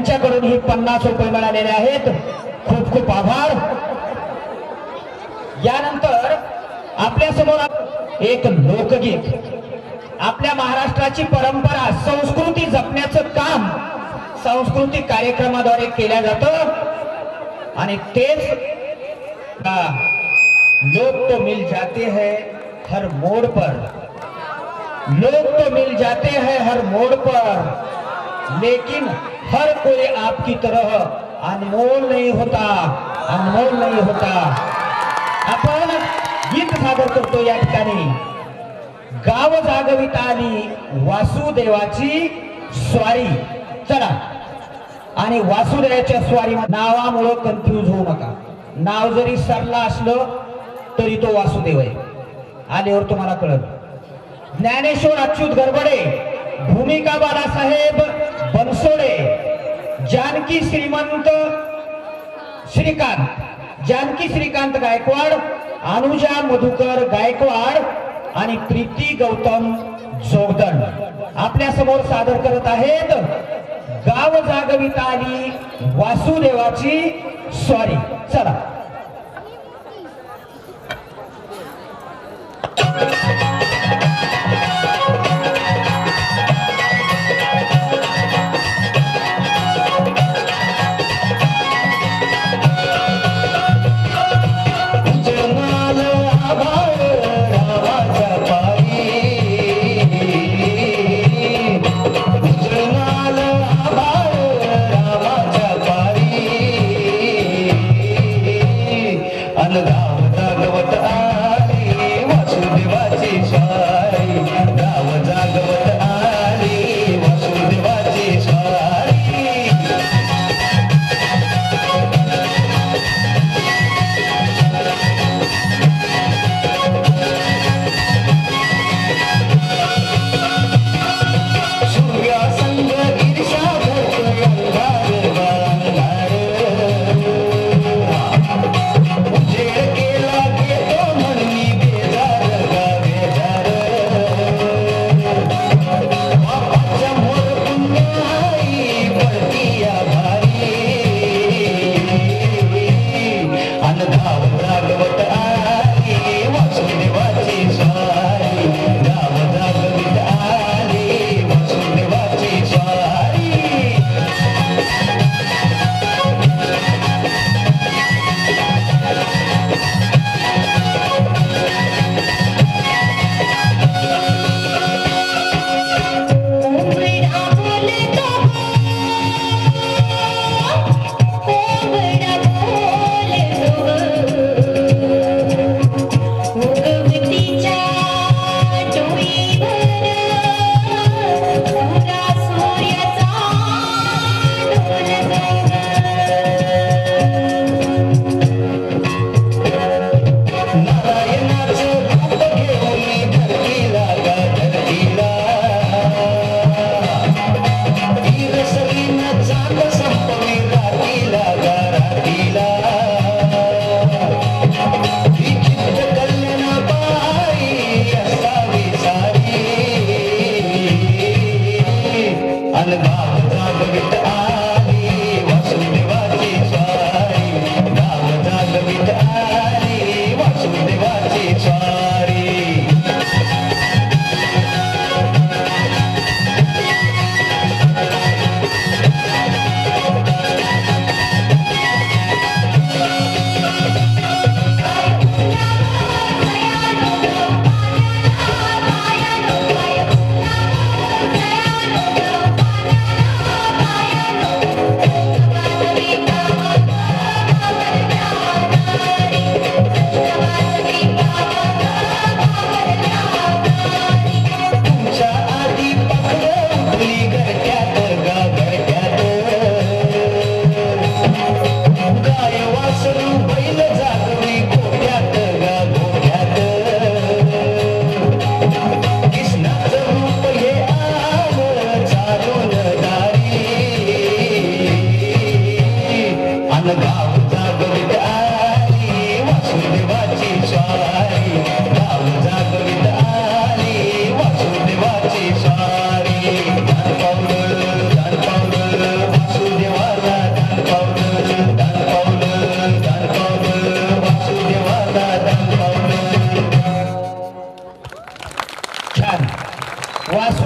त्यांच्याकडून ही 50 रुपये मिळालेले आहेत. खूप खूप आभार. यानंतर आपल्या समोर एक लोकगीत, आपल्या महाराष्ट्राची परंपरा संस्कृती जपण्याचं काम सांस्कृतिक कार्यक्रमाद्वारे केल्या जातं आणि तेच लोग तो मिल जाते हैं हर मोड़ पर, लोग तो मिल जाते हैं हर मोड़ पर, लेकिन हर कोई आपकी तरह अनमोल नहीं होता, अनमोल नहीं होता. आपण गीत सादर करतो या ठिकाणी. गाव जागवित आली वासुदेवाची स्वारी. चला, आणि वासुदेवाच्या स्वारी नावामुळे कन्फ्यूज होऊ नका. नाव जरी सरला असलं तरी तो वासुदेव आहे. आल्यावर तुम्हाला कळलं. ज्ञानेश्वर अच्युत गरबडे, भूमिका बाळासाहेब बनसोडे, जानकी श्रीमंत श्रीकांत, जानकी श्रीकांत गायकवाड, अनुजा मधुकर गायकवाड आणि प्रीती गौतम जोगदंड आपल्या समोर सादर करत आहेत गाव जागवित आली वासुदेवाची स्वारी. चला. आंसू